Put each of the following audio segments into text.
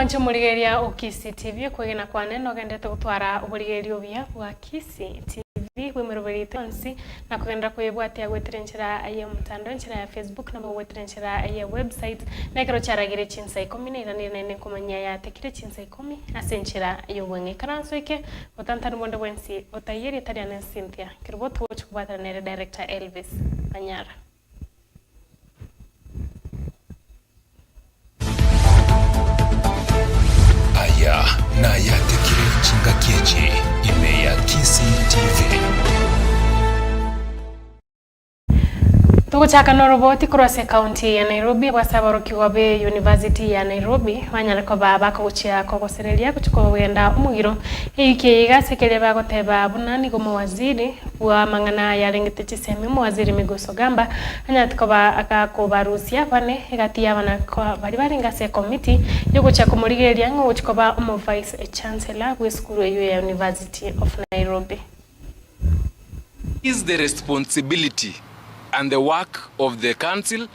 Mwancho muligeria Okisi TV kwegena kwa neno gendete gutwara uburigerio bia bwa Kisi TV kwemerubiri tonsi na kwenda kwebwatia gwetrenchera aye mutando nchera ya Facebook na gwetrenchera aye website na kero Ayaatekire Chinsa Ikomi na nene kumanya Ayaatekire Chinsa Ikomi asenchera ayo wenge karansoike otantanu bonde wensi otayeri tariana Cythia Kerubo tuoch kubata na director Elvis Anyara. Aya na Ayaatekire Chinsa Ikomi ya Kisi TV. Tuguchaka noroboti kurase county ya Nairobi wasabaro kiwabe University ya Nairobi wanyareko baba kuchia kogoserelia kuchukwa wenda umugiro iki gasekele bagoteba bunani gomo waziri wa mangana ya lengete chisemi waziri Migoso Gamba anyatikoba akakobarusia bane egati yabana ko bari baringase committee yo guchaka murigeria ngo uchikoba umu vice chancellor we school ya University of Nairobi. Is the responsibility and the work of the council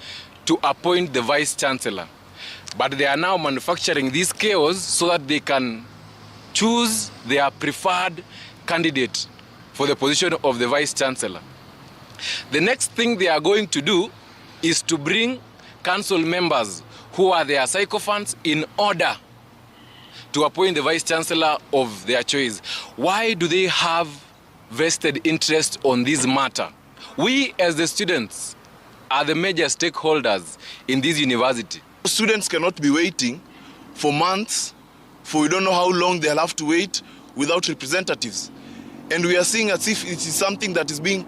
to appoint the vice chancellor, but they are now manufacturing this chaos so that they can choose their preferred candidate for the position of the vice chancellor. The next thing they are going to do is to bring council members who are their sycophants in order to appoint the vice chancellor of their choice. Why do they have vested interest on this matter? We as the students are the major stakeholders in this university. Students cannot be waiting for months, for we don't know how long they'll have to wait without representatives. And we are seeing as if it is something that is being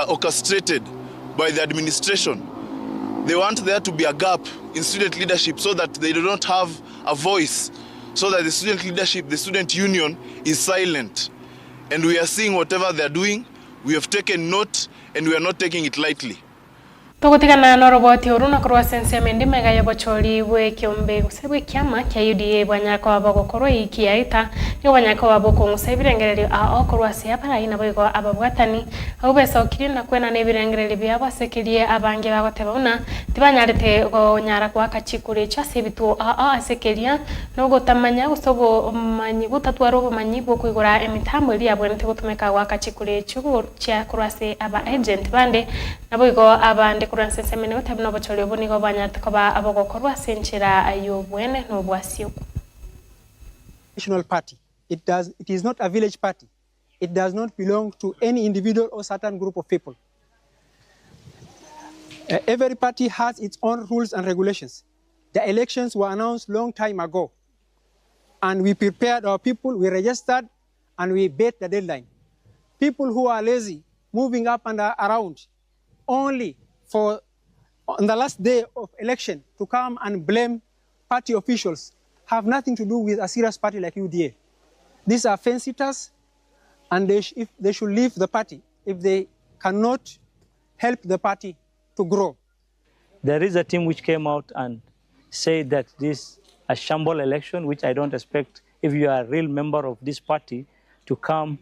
orchestrated by the administration. They want there to be a gap in student leadership so that they do not have a voice, so that the student leadership, the student union is silent. And we are seeing whatever they're doing, we have taken note and we are not taking it lightly. Tugutigana na roboti uruna kurwa sense mende mega yabochori we kiombe gusebwe kiama kya UDA bwanyako abagokoro ikiaita ni bwanyako aboko ngusebirengereri a okorwa sia para ina bwego ababwatani aubesa okiri na kwena ne birengereri bya basekirie abange bagotebona tibanyarete go nyara kwa kachikure cha sebitu asekeria no gotamanya gusobo manyi gutatwaro bumanyi bwo kwigura emitambo iri abwente gutumeka kwa kachikure chugo cha kurwase aba agent bande na bwego abande kuranse semene otabno bochole bonigo banyatkoba abogokorwa senchira ayo bwene no bwasio. National party. It is not a village party. It does not belong to any individual or certain group of people. Every party has its own rules and regulations. The elections were announced long time ago, and we prepared our people, we registered, and we bet the deadline. People who are lazy, moving up and around, only for on the last day of election to come and blame party officials have nothing to do with a serious party like UDA. These are fence-sitters, and they should leave the party if they cannot help the party to grow. There is a team which came out and said that this is a shamble election, which I don't expect, if you are a real member of this party, to come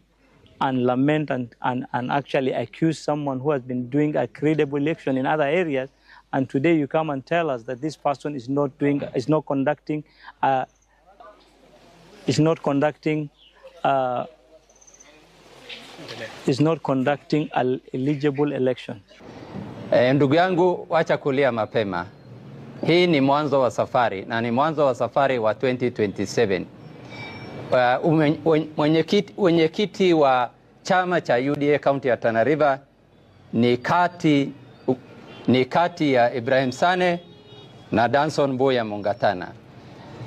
and lament and actually accuse someone who has been doing a credible election in other areas, and today you come and tell us that this person is not conducting an eligible election. Ndugu yangu, wacha kulia mapema. Hii ni mwanzo wa safari, na ni mwanzo wa safari wa 2027. Mwenyekiti wa chama cha UDA County ya Tana River ni kati ya Ibrahim Sane na Danson Boya Mungatana.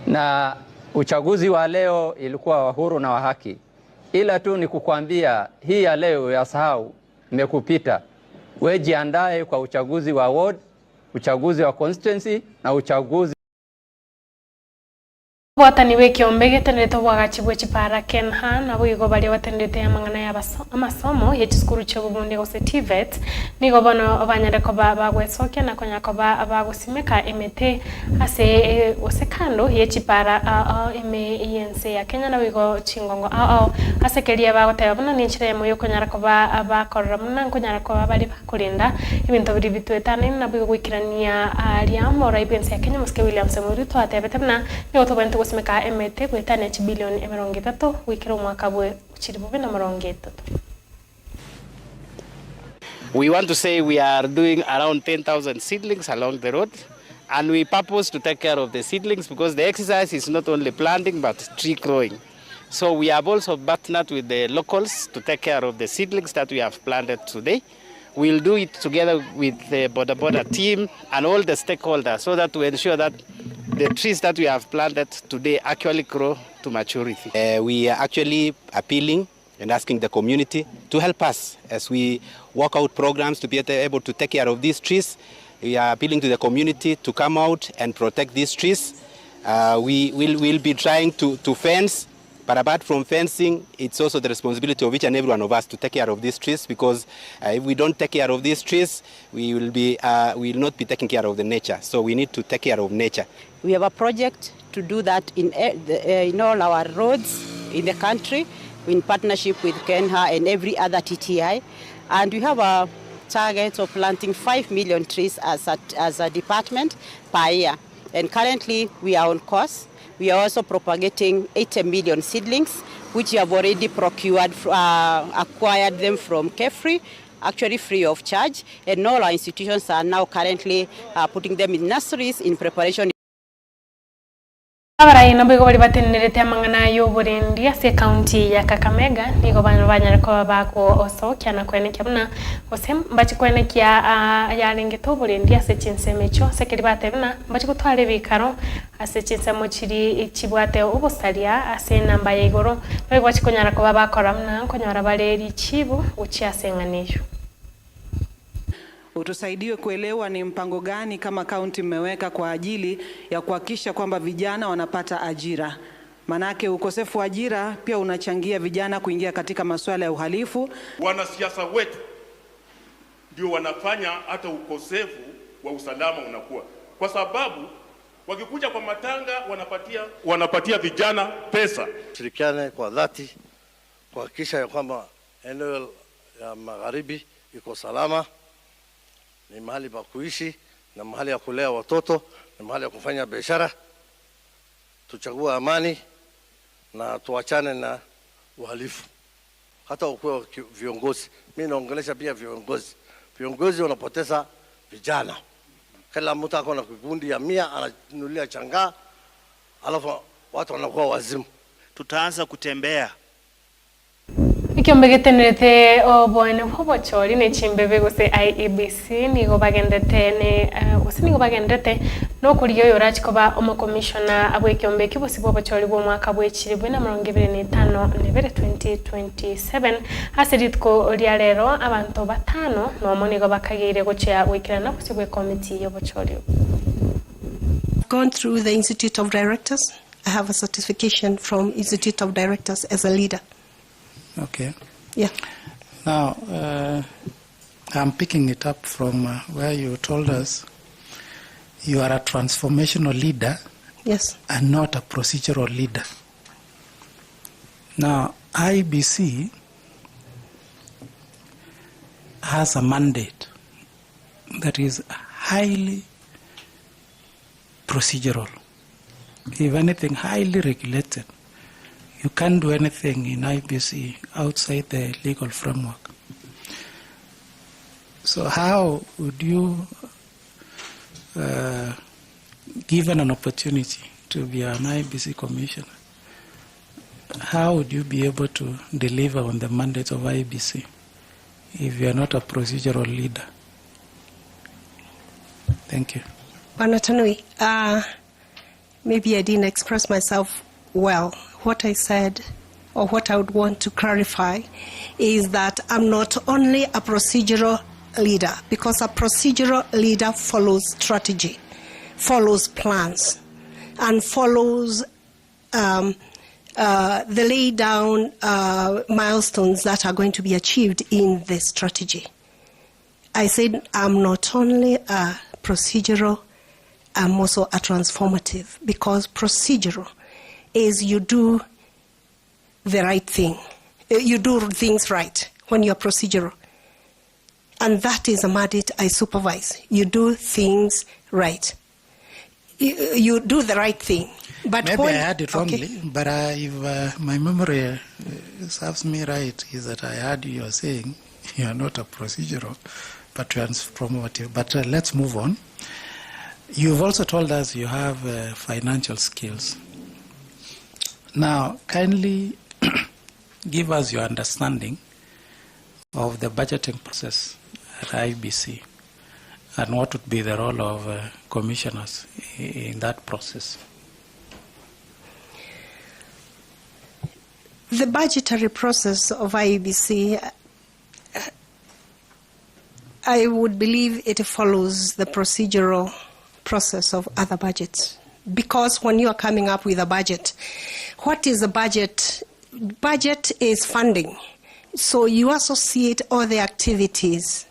Na uchaguzi wa leo ilikuwa wa huru na wa haki. Ila tu ni kukuambia hii ya leo ya sahau imekupita. Wewe jiandae kwa uchaguzi wa ward, uchaguzi wa constituency na uchaguzi Watani weki ombege tendeto wagachibwe chipara Kenhan na bwigo bali watendete ya mangana ya amasomo ye chiskuru cyo bubundi gose TVET nigo bano abanyareko bagwesoke na konyakoba abagusimeka emete ase osekando ye chipara yense ya Kenya na bwigo chingongo asekeria bagoteba bana ninchire mu yo konyareko abakorra muna konyareko bali bakurinda ibintu biri bitwetana na bwigo gwikirania aliamo raibense ya Kenya muske William Semurito atebetena nigo tobente gwesimeka emete gwetane bilioni 30 wikiro mwaka bwe chiribu na 30. We want to say we are doing around 10,000 seedlings along the road, and we purpose to take care of the seedlings because the exercise is not only planting but tree growing. So we have also partnered with the locals to take care of the seedlings that we have planted today. We'll do it together with the Boda team and all the stakeholders so that to ensure that the trees that we have planted today actually grow to maturity. We are actually appealing and asking the community to help us as we work out programs to be able to take care of these trees. We are appealing to the community to come out and protect these trees. We will be trying to fence, but apart from fencing, it's also the responsibility of each and every one of us to take care of these trees, because if we don't take care of these trees, we will not be taking care of the nature. So we need to take care of nature. We have a project to do that in all our roads in the country, in partnership with KENHA and every other TTI. And we have a target of planting 5 million trees as a department per year. And currently we are on course. We are also propagating 80 million seedlings, which we have already procured, acquired them from KEFRI, actually free of charge. And all our institutions are now currently putting them in nurseries in preparation. Abara ino bigo bari batenerete amangana yo burendi ase county ya Kakamega nigo banyarwa ko bako oso kyana kwene kyabuna osem bachi kwene kya yaringe to burendi ase chinsemecho sekeri batebna bachi gutware bikaro ase chinsemo chiri ikibwate ubusalia ase namba ya igoro nigo bachi kunyara ko bakora mna konyara baleri chibu uchi asenganisho. Utusaidiwe kuelewa ni mpango gani kama kaunti mmeweka kwa ajili ya kuhakikisha kwamba vijana wanapata ajira. Manake ukosefu wa ajira pia unachangia vijana kuingia katika masuala ya uhalifu. Wanasiasa wetu ndio wanafanya hata ukosefu wa usalama unakuwa. Kwa sababu wakikuja kwa matanga wanapatia vijana pesa. Shirikiane kwa dhati kuhakikisha ya kwamba eneo ya magharibi iko salama. Ni mahali pa kuishi, na mahali ya kulea watoto, na mahali ya kufanya biashara. Tuchague amani na tuachane na uhalifu. Hata ukiwa viongozi, mimi naongelesha pia viongozi. Viongozi wanapoteza vijana. Kila mtu ako na kikundi ya 100 ananunulia changaa, alafu watu wanakuwa wazimu. Tutaanza kutembea. Ikiombegetenete obone hobochori ne chimbebe gose IEBC nigo bagendete ne nigo bagendete no kuriyo yorachi koba omo commissioner abwekiombe kibosibo bochori bo mwaka bwechiribwe na 2025 nebere 2027 aseritko liarero abantu batano no monigo bakagire gochya wikirana kusibwe committee yobochori. Gone through the Institute of Directors. I have a certification from Institute of Directors as a leader. Okay. Yeah. Now, I'm picking it up from where you told us you are a transformational leader. Yes. And not a procedural leader. Now, IBC has a mandate that is highly procedural. If anything, highly regulated. You can't do anything in IBC outside the legal framework. So how would you, given an opportunity to be an IBC commissioner, how would you be able to deliver on the mandate of IBC if you are not a procedural leader? Thank you. Banatanui, maybe I didn't express myself well. What I said, or what I would want to clarify, is that I'm not only a procedural leader, because a procedural leader follows strategy, follows plans, and follows the laid down milestones that are going to be achieved in the strategy. I said I'm not only a procedural, I'm also a transformative, because procedural is you do the right thing. You do things right when you're procedural. And that is a mandate I supervise. You do things right. you do the right thing. But maybe I had it wrongly, but if my memory serves me right, is that I heard you are saying you are not a procedural, but transformative. But let's move on. You've also told us you have financial skills. Now, kindly give us your understanding of the budgeting process at IBC and what would be the role of commissioners in that process. The budgetary process of IBC, I would believe it follows the procedural process of other budgets. Because when you are coming up with a budget, what is a budget? Budget is funding. So you associate all the activities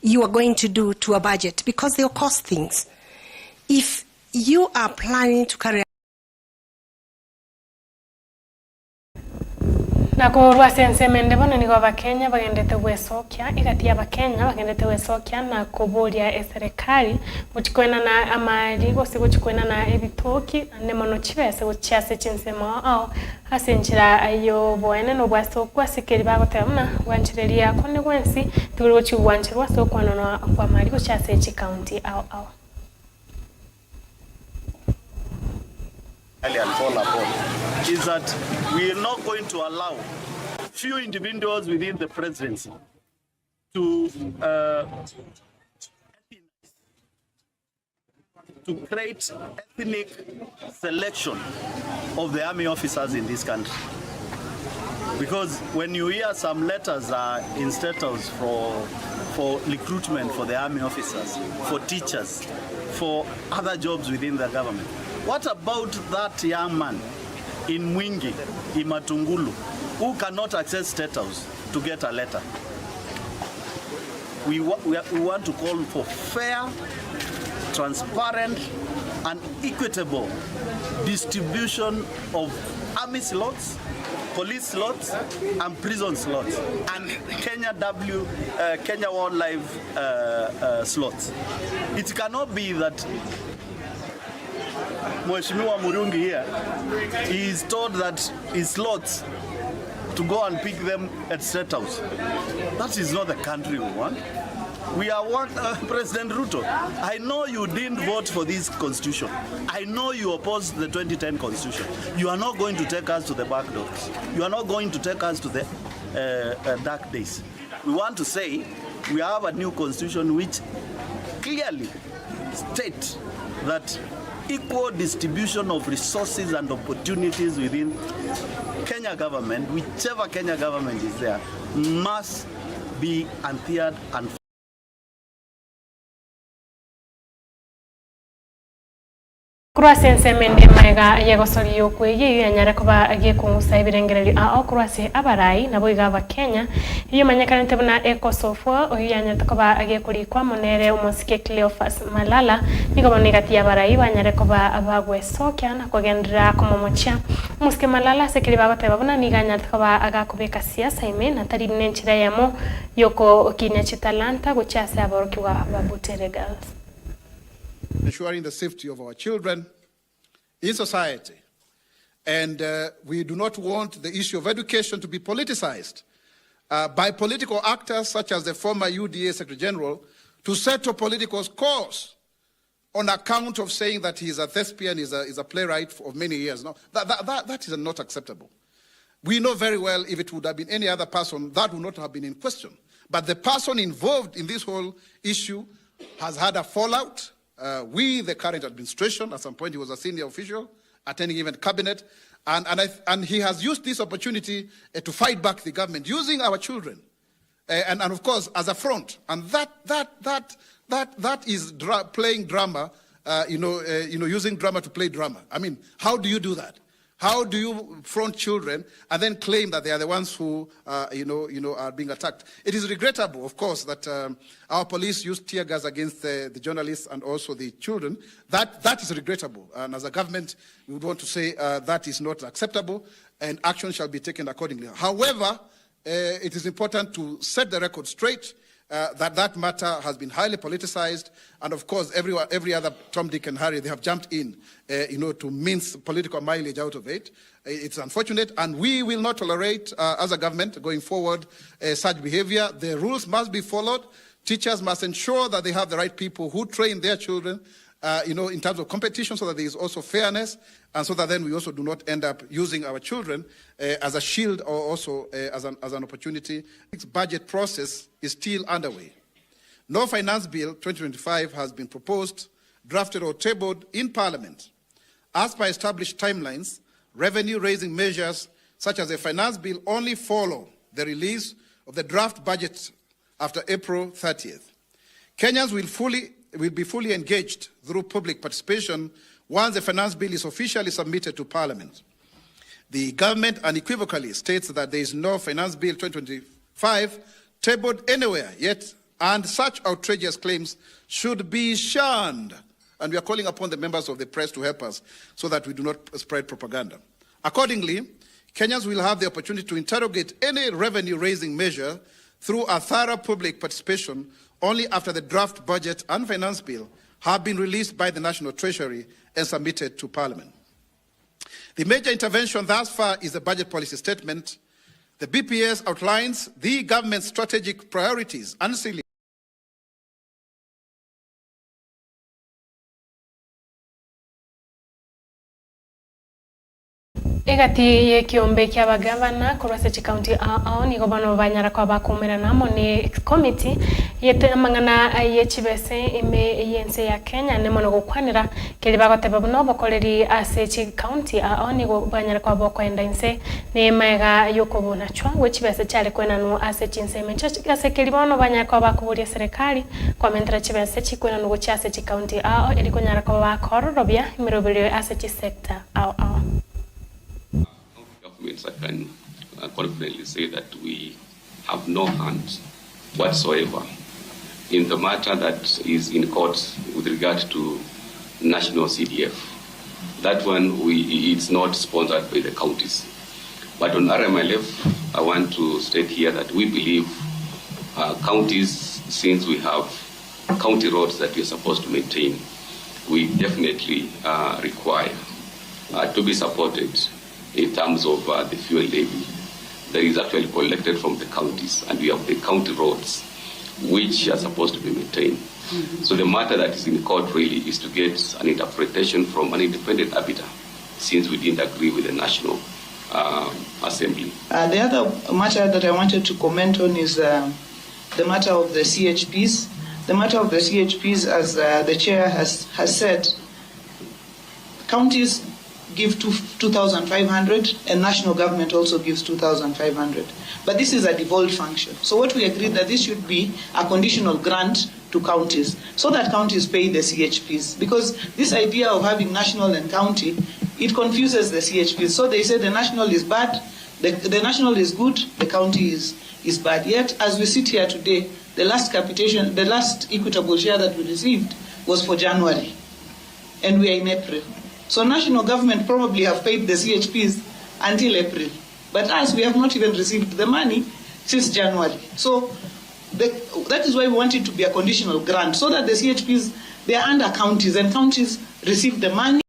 you are going to do to a budget because they'll cost things. If you are planning to carry na kurwa sense mende bono ni kwa Kenya bagendete wesokia igati ya Kenya bagendete wesokia na kuburia serikali guchikwena na amali gose guchikwena na ebitoki ne mono chibese guchiase chinsemo ao hasenchira ayo boene no bwasokwa sikeri bagotemna wanchireria kone gwensi tuguru chiwanchirwa sokwa no kwa mali guchiase chi county ao and fall upon is that we are not going to allow few individuals within the presidency to create ethnic selection of the army officers in this country. Because when you hear some letters in status for recruitment for the army officers, for teachers, for other jobs within the government, what about that young man in Mwingi, in Matungulu, who cannot access State House to get a letter? We want to call for fair, transparent, and equitable distribution of army slots, police slots, and prison slots, and Kenya Wildlife slots. It cannot be that Mheshimiwa Murungi here is told that his slots to go and pick them at State House. That is not the country we want. We are President Ruto. I know you didn't vote for this constitution. I know you opposed the 2010 constitution. You are not going to take us to the back doors. You are not going to take us to the dark days. We want to say we have a new constitution which clearly states that equal distribution of resources and opportunities within Kenya government, whichever Kenya government is there, must be unfettered and Kurwasense mende maiga yegosori yokwegi yanyara kuba agiye kungusa ibirengereri a kurwase abarai nabo igaba Kenya iyo manyakanete buna ekosofo oyo yanyata kuba agiye kurikwa monere umosike Cleophas Malala nigo negati abarai banyare kuba abagwe sokya na kugendera kumomocha umosike Malala sekiri bagote babuna niganyata kuba agakubeka siasa ime natari nenchira yamo yoko kinya chitalanta guchase aborokiwa babutere girls. Ensuring the safety of our children in society. And we do not want the issue of education to be politicized by political actors such as the former UDA Secretary General to settle political scores on account of saying that he's a thespian, is a playwright of many years. No, that is not acceptable. We know very well if it would have been any other person, that would not have been in question. But the person involved in this whole issue has had a fallout. With the current administration, at some point he was a senior official, attending even cabinet, and he has used this opportunity to fight back the government using our children, and of course as a front, and that is playing drama, using drama to play drama. I mean, how do you do that? How do you front children and then claim that they are the ones who, are being attacked? It is regrettable, of course, that our police used tear gas against the journalists and also the children. That is regrettable. And as a government, we would want to say that is not acceptable and action shall be taken accordingly. However, it is important to set the record straight that matter has been highly politicized, and of course every other Tom, Dick and Harry, they have jumped in to mince political mileage out of it. It's unfortunate, and we will not tolerate as a government going forward such behavior. The rules must be followed. Teachers must ensure that they have the right people who train their children in terms of competition, so that there is also fairness, and so that then we also do not end up using our children as a shield or also as an opportunity. This budget process is still underway. No finance bill 2025 has been proposed, drafted or tabled in Parliament. As per established timelines, revenue-raising measures such as a finance bill only follow the release of the draft budget after April 30th. Kenyans will be fully engaged through public participation once the finance bill is officially submitted to Parliament. The government unequivocally states that there is no finance bill 2025 tabled anywhere yet, and such outrageous claims should be shunned. And we are calling upon the members of the press to help us so that we do not spread propaganda. Accordingly, Kenyans will have the opportunity to interrogate any revenue-raising measure through a thorough public participation only after the draft budget and finance bill have been released by the National Treasury and submitted to Parliament. The major intervention thus far is the budget policy statement. The BPS outlines the government's strategic priorities and ceiling. Egati ye kiombe kia bagavana kurwase county ni gobano banyara kwa bakumira namo ni committee yete mangana ye chibese ime yense ya Kenya ne mono gukwanira keli bagoteba buno bokoleri ase county ni go banyara kwa bokwenda inse ne mega yokobona chwa we chibese chale kwena no ase chinse mencho ase keli bono banyara kwa bakuburia serikali kwa mentra chibese chikwena no gochase county eri konyara kwa bakorobia mirobere ase sector I can confidently say that we have no hand whatsoever in the matter that is in court with regard to national CDF. That one, it's not sponsored by the counties. But on RMLF, I want to state here that we believe counties, since we have county roads that we are supposed to maintain, we definitely require to be supported in terms of the fuel levy that is actually collected from the counties, and we have the county roads which are supposed to be maintained. So the matter that is in court really is to get an interpretation from an independent arbiter, since we didn't agree with the National Assembly. The other matter that I wanted to comment on is the matter of the CHPs. The matter of the CHPs, as the chair has said, counties give 2,500 and national government also gives 2,500. But this is a devolved function. So what we agreed that this should be a conditional grant to counties so that counties pay the CHPs. Because this idea of having national and county, it confuses the CHPs. So they say the national is bad, the national is good, the county is bad. Yet, as we sit here today, the last capitation, the last equitable share that we received was for January. And we are in April. So national government probably have paid the CHPs until April. But us, we have not even received the money since January. So that is why we want it to be a conditional grant, so that the CHPs, they are under counties, and counties receive the money.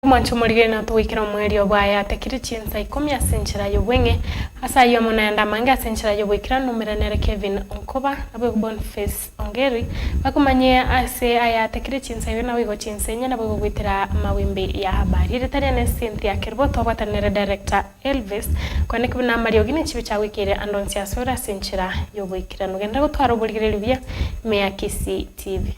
Mwancho murigena tuwikira mweri obwa Ayaatekire Chinsa Ikomi asenchera yobwenge asa yo munaenda manga asenchera yobwikira numeranere Kevin Onkoba abo Boniface Ongeri bakumanye ase Ayaatekire Chinsa yona wigo chinsenya na bwo gwitira mawimbi ya habari retari ne Cythia Kerubo twabatanere director Elvis kwane kubina Mario gine chibi cha wikire andonsia sura asenchera yobwikira nugenda gutwara ubuligire bya Meya Kisi TV.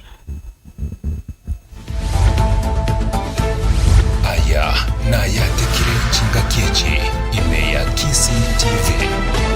Aya na Ayaatekire Chinsa Ikomi ime ya Kisi TV.